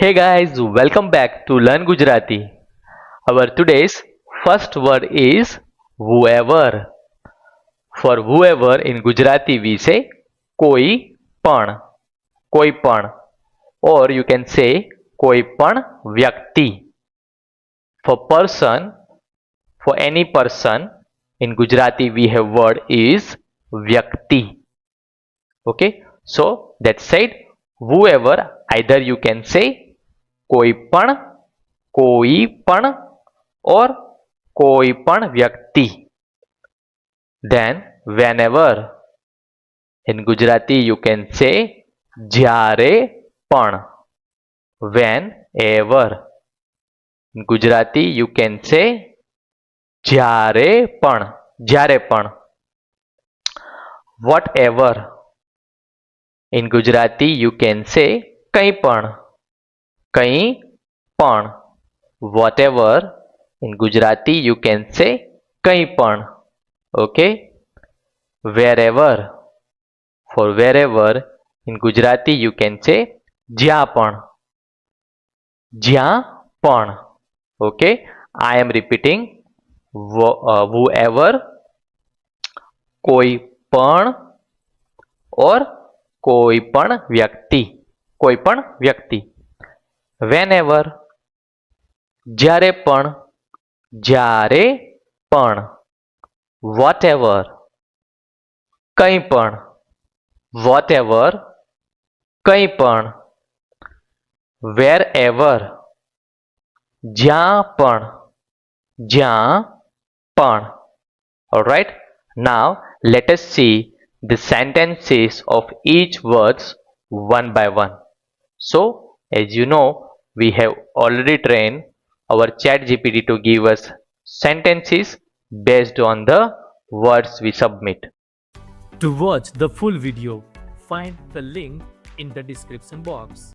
Hey guys, welcome back to Learn Gujarati. Our today's first word is whoever. For whoever in Gujarati we say કોઈ પણ, or you can say કોઈ પણ વ્યક્તિ. For person, for any person in Gujarati we have word is વ્યક્તિ. Okay, so that said, whoever either you can say કોઈ પણ or કોઈ પણ વ્યક્તિ. Then whenever in Gujarati you can say જ્યારે પણ. Whenever in Gujarati you can say જ્યારે પણ. Whatever in Gujarati you can say કંઈ પણ. Whatever in Gujarati you can say કંઈ પણ. Okay, wherever, for wherever in Gujarati you can say જ્યાં પણ. Okay, I am repeating, whoever, કોઈ પણ or કોઈ પણ વ્યક્તિ. Whenever જ્યારે પણ. Whatever કંઈ પણ. Whatever કંઈ પણ. Wherever જ્યાં પણ. Alright, now let us see the sentences of each words one by one. So as you know, we have already trained our ChatGPT to give us sentences based on the words we submit. To watch the full video, find the link in the description box.